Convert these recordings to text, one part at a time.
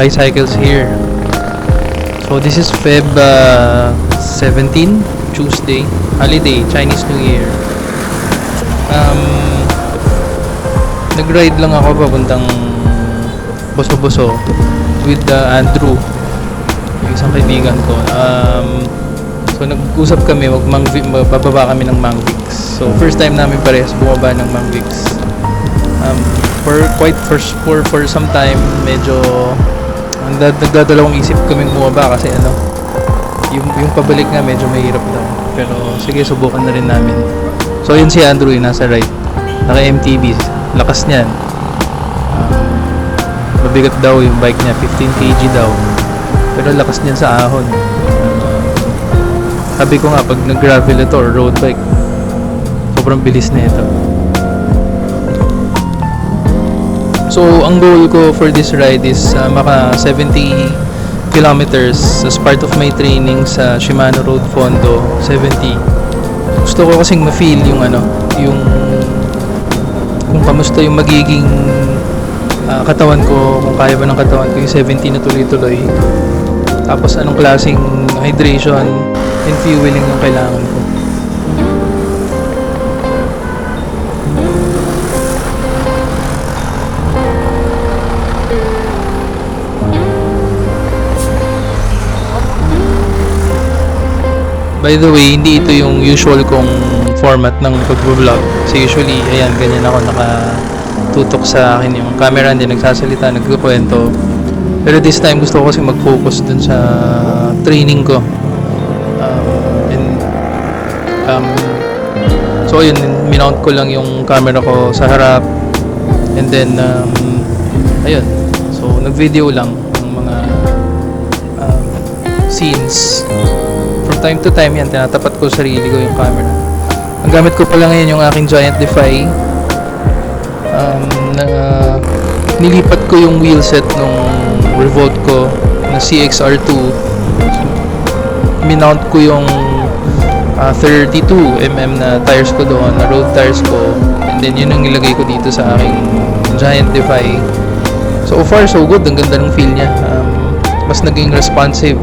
Tricycles here. So this is Feb 17, Tuesday, holiday, Chinese New Year. Nag-ride lang ako papuntang Boso-Boso with Andrew, yung isang kaibigan ko. So nag-usap kami, bababa kami ng Mangvix. So first time namin parehas bumaba ng Mangvix. For some time medyo nagdadalawang isip kaming bumaba kasi yung pabalik nga medyo mahirap daw, pero sige, subukan na rin namin. So yun si Andrew, yung nasa right, naka MTB, lakas niyan. Mabigat daw yung bike niya, 15 kg daw, pero lakas niyan sa ahon. Sabi ko nga, pag nag-gravel ito or road bike, sobrang bilis na ito. So, ang goal ko for this ride is maka 70 kilometers as part of my training sa Shimano Road Fondo 70. Gusto ko kasing ma-feel yung kung kamusta yung magiging katawan ko, kung kaya ba ng katawan ko yung 70 na tuloy-tuloy. Tapos anong klaseng hydration and fueling yung kailangan ko. By the way, hindi ito yung usual kong format ng pag-vlog. Kasi usually, ayan, ganyan ako nakatutok sa akin yung camera, hindi nagsasalita, nagkukwento. Pero this time, gusto ko kasi mag-focus dun sa training ko. So, yun, minount ko lang yung camera ko sa harap. And then, ayun. So, nag-video lang ng mga scenes. Time to time yan, tinatapat ko sarili ko yung camera. Ang gamit ko pala ngayon yung aking Giant Defy. Nilipat ko yung wheelset nung Revolt ko na CXR2. Minount ko yung 32mm na tires ko doon, na road tires ko. And then yun ang nilagay ko dito sa aking Giant Defy. So far so good, ang ganda ng feel niya. Mas naging responsive.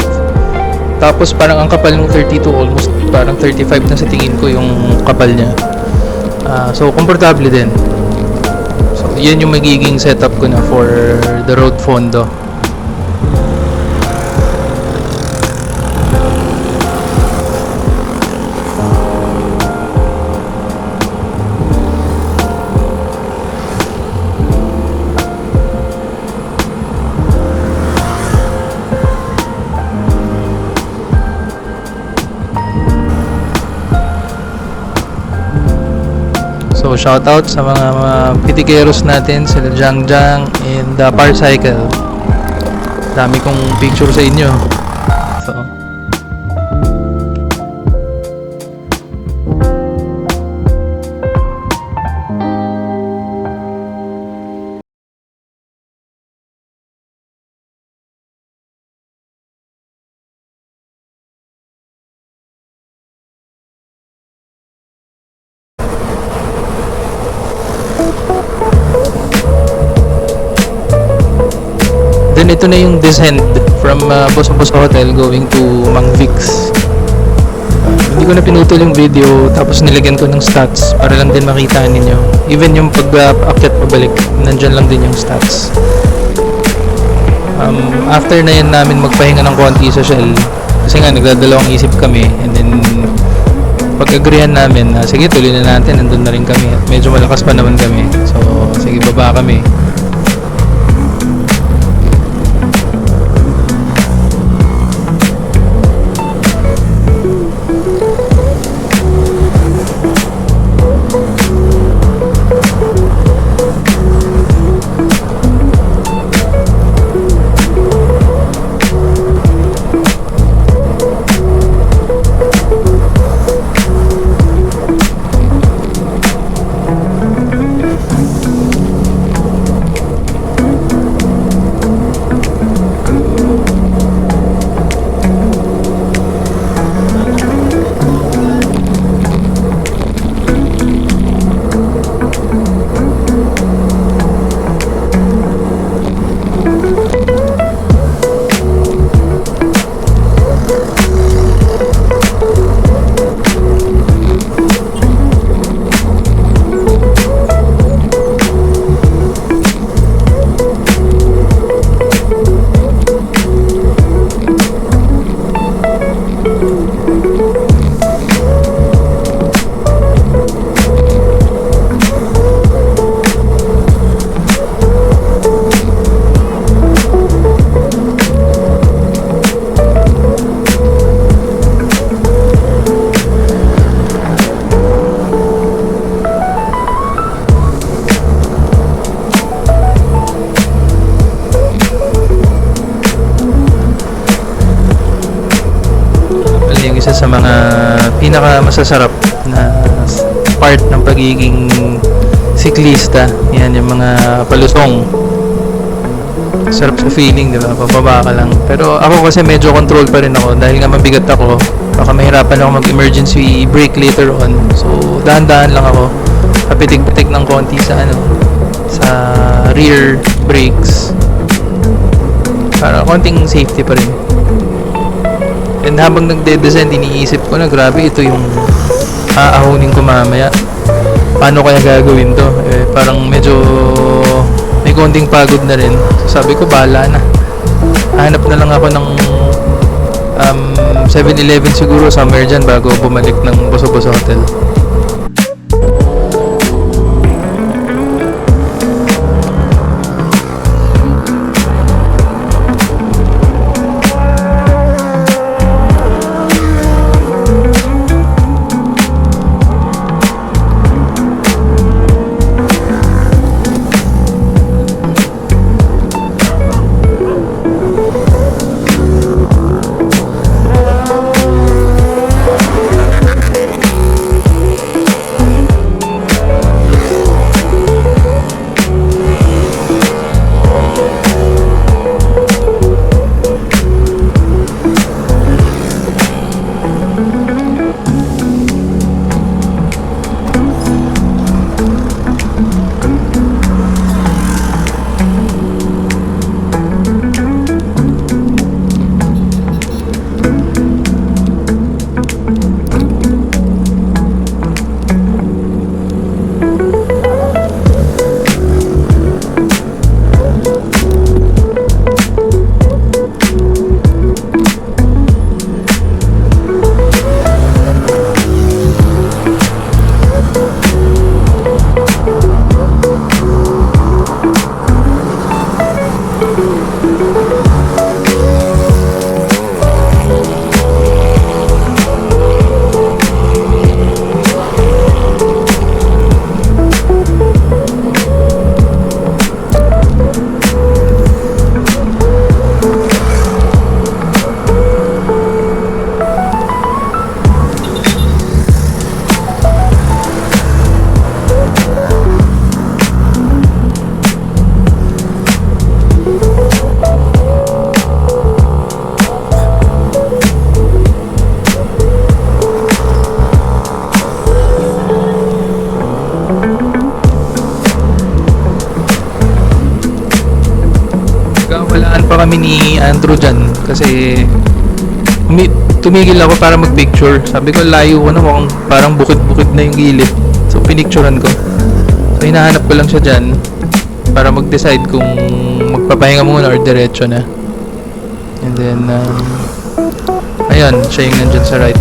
Tapos parang ang kapal ng 32, almost parang 35 na sa tingin ko yung kapal niya. So komportable din. So yan yung magiging setup ko na for the road fondo. So shoutout sa mga pitikeros natin, sila Jang Jang and Parcycle. Dami kong picture sa inyo. So then ito na yung descent from Boso-Boso Hotel going to Mangvix. Hindi ko na pinutol yung video, tapos nilagyan ko ng stats para lang din makita ninyo. Even yung pag-akyat pabalik, nandyan lang din yung stats. After na yan namin magpahinga ng konti sa Shell, kasi nga nagdadalawang isip kami, and then pag-agreehan namin na sige, tuloy na natin, nandun na rin kami at medyo malakas pa naman kami. So sige, baba kami. pinaka masasarap na part ng pagiging siklista. Yan, yung mga palusong. Sarap sa feeling, di ba? Pababa ka lang. Pero ako kasi medyo control pa rin ako dahil nga mabigat ako. Baka mahirapan ako mag-emergency brake later on. So, dahan-dahan lang ako. Kapitik-pitik ng konti sa sa rear brakes. Para konting safety pa rin. And habang nagde-descend, iniisip ko na grabe ito yung aahunin ko mamaya. Paano kaya gagawin to? Parang medyo may konting pagod na rin. So, sabi ko, bahala na. Hanap na lang ako ng 7-Eleven siguro somewhere dyan bago bumalik ng Boso-Boso Hotel. Kami ni Andrew dyan kasi tumigil ako para mag-picture. Sabi ko layo ko na, mukhang parang bukid-bukid na yung gilid. So pinicturean ko. So hinahanap ko lang siya dyan para mag-decide kung magpapahinga muna or diretso na. And then ayun, siya yung nandyan sa right.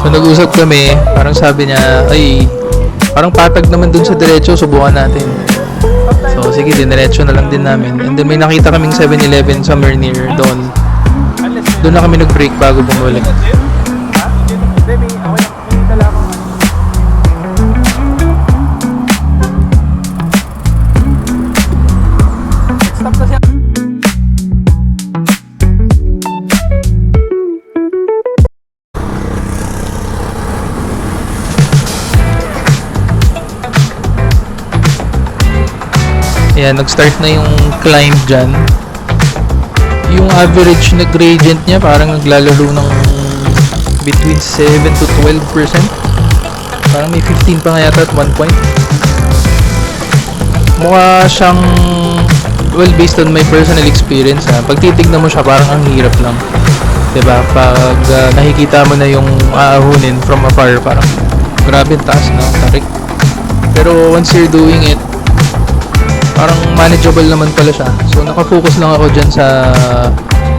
So nag-usap kami, parang sabi niya, ay, parang patag naman dun sa diretso, subukan natin. So sige, diniretso na lang din namin. And then may nakita kaming 7-Eleven somewhere near doon. Doon na kami nag-break bago bumalik. Ayan, nag-start na yung climb dyan. Yung average na gradient niya parang naglalaro ng between 7 to 12%. Parang may 15 pa nga yata at one point. Mukha siyang, well, based on my personal experience, pag titignan mo siya parang ang hirap lang. Diba? Pag nakikita mo na yung aahunin from afar, parang grabe taas, no? Tarik. Pero once you're doing it, parang manageable naman pala siya. So nakafocus lang ako dyan sa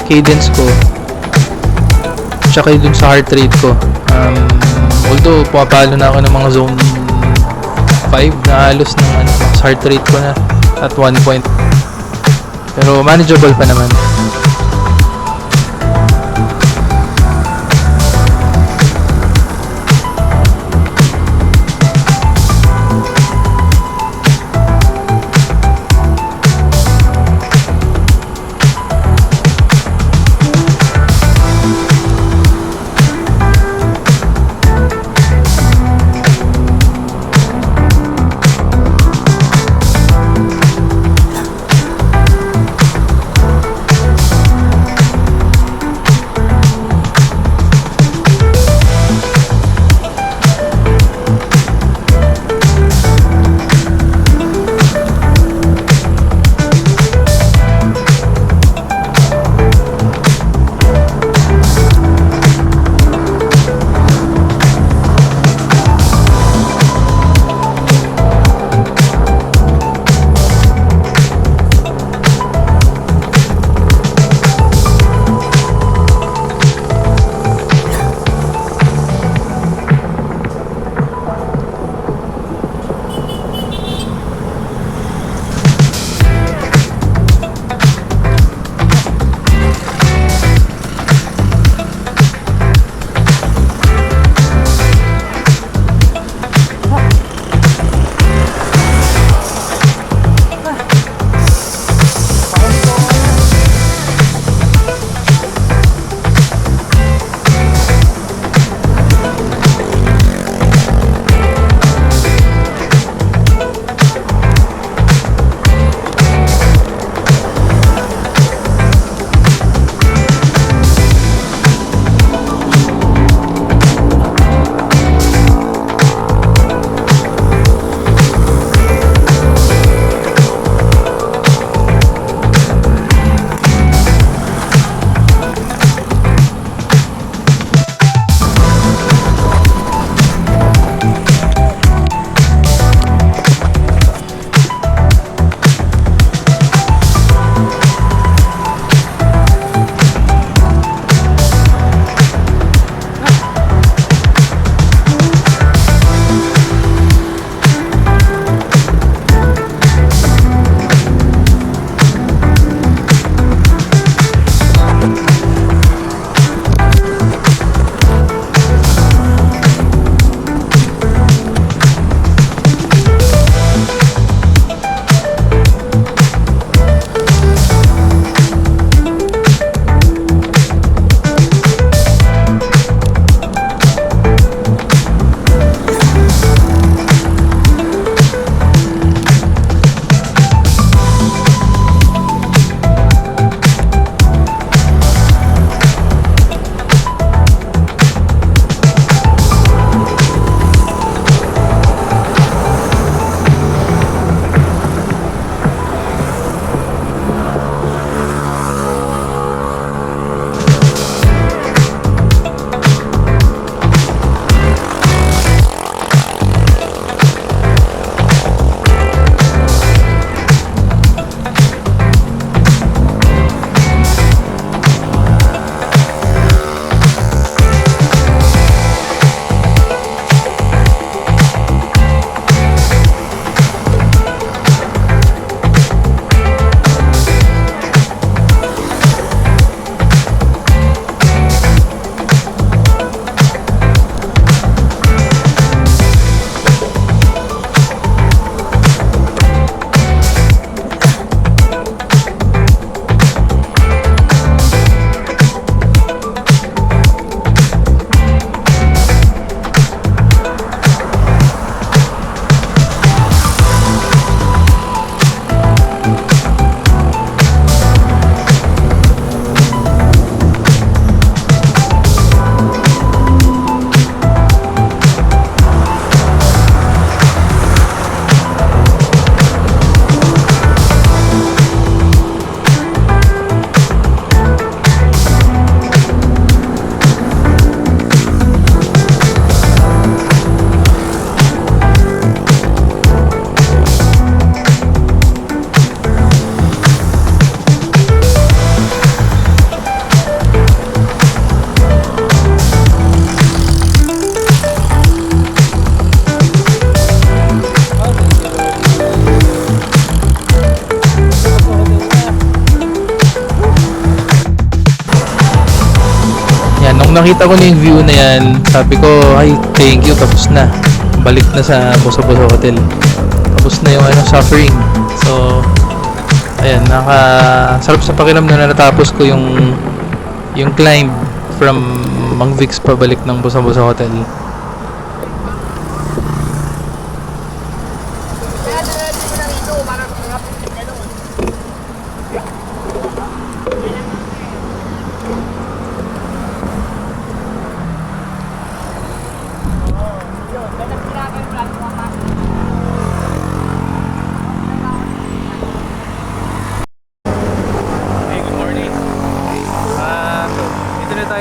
cadence ko tsaka dun sa heart rate ko. Although pumapalo na ako ng mga zone 5 na halos ng heart rate ko na at one point, pero manageable pa naman. Yan, nung nakita ko na yung view na yan, sabi ko, ay, thank you, tapos na. Balik na sa Boso-Boso Hotel. Tapos na yung suffering. So, ayan, sarap sa pakiramdam na natapos ko yung climb from Mang Vix pabalik ng Boso-Boso Hotel.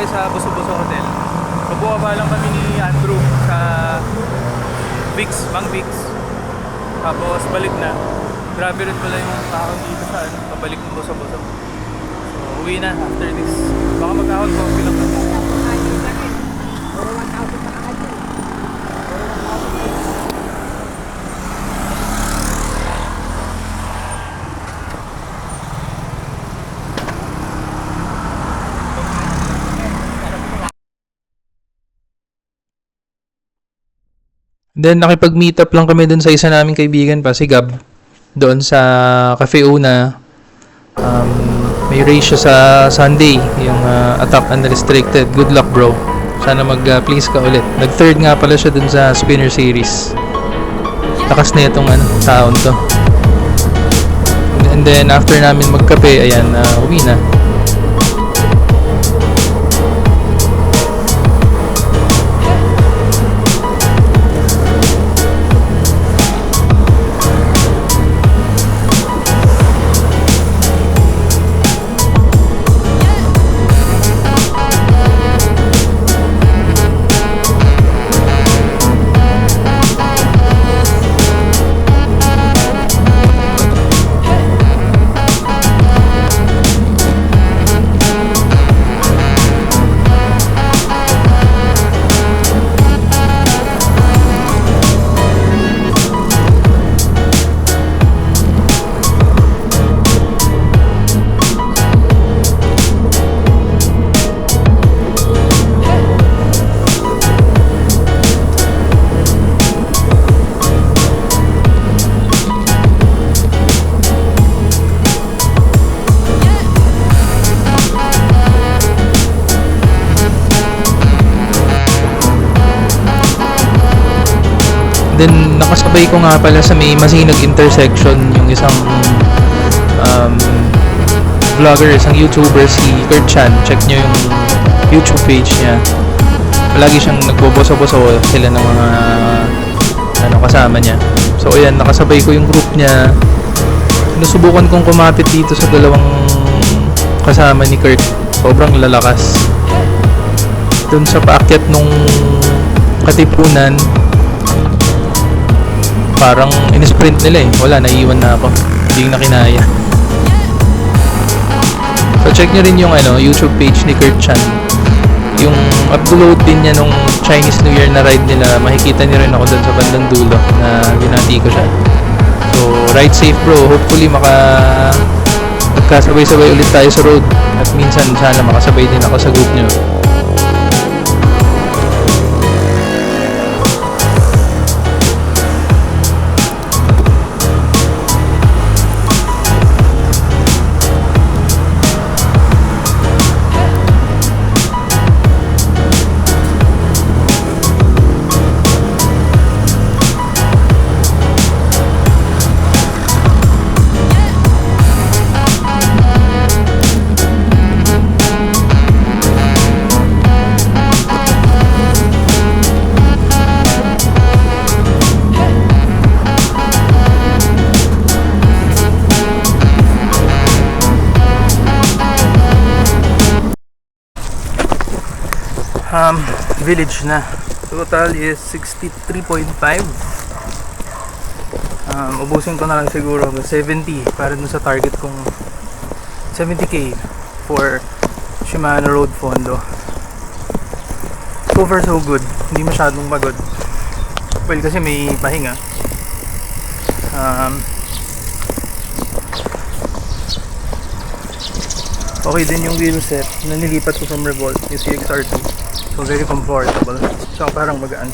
Sa Boso-Boso Hotel. Pabukaba lang kami ni Andrew sa Mang Vix. Tapos balik na. Grabe rin pala yung tao dito sa pabalik ng Boso-Boso. So uwi na after this. Baka magkahon ko bilang na. Then nakipag-meet up lang kami dun sa isa naming kaibigan pa, si Gab. Doon sa Cafe Una. May race siya sa Sunday, yung Attack Unrestricted. Good luck, bro. Sana mag-please ka ulit. Nag-third nga pala siya dun sa Spinner Series. Lakas na itong sound to. And then after namin magkape, ayan, uwi na. Then nakasabay ko nga pala sa may Masinag intersection yung isang vlogger, isang YouTuber, si Kurt Chan. Check nyo yung YouTube page niya. Palagi siyang nagboboso-boso sila ng mga kasama niya. So ayan, nakasabay ko yung group niya. Sinusubukan kong kumapit dito sa dalawang kasama ni Kurt. Sobrang lalakas. Doon sa paakyat nung Katipunan, parang in-sprint nila wala, naiiwan na ako, hindi na kinaya. So check nyo rin yung YouTube page ni Kurt Chan. Yung upload din niya nung Chinese New Year na ride nila, makikita nyo rin ako doon sa bandang dulo na binati ko siya. So ride safe, bro. Hopefully magkasabay-sabay ulit tayo sa road, at minsan sana makasabay din ako sa group nyo. Village na. Total is 63.5. Ubusin ko na lang siguro 70 para dun sa target kong 70k for Shimano Road Fondo. So far so good. Hindi masyadong pagod. Well, kasi may pahinga. Okay din yung wheel set na nilipat ko from Revolt, yung CXR2. So very comfortable. So parang magaan.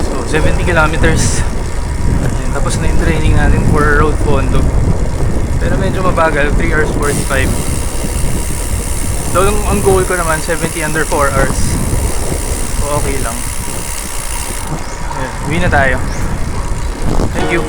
So 70 kilometers. Ayun, tapos na yung training natin for road Fondo. Pero medyo mabagal, 3 hours 45. Though ang goal ko naman 70 under 4 hours. So okay lang. Ayan, uwi na tayo. Thank you.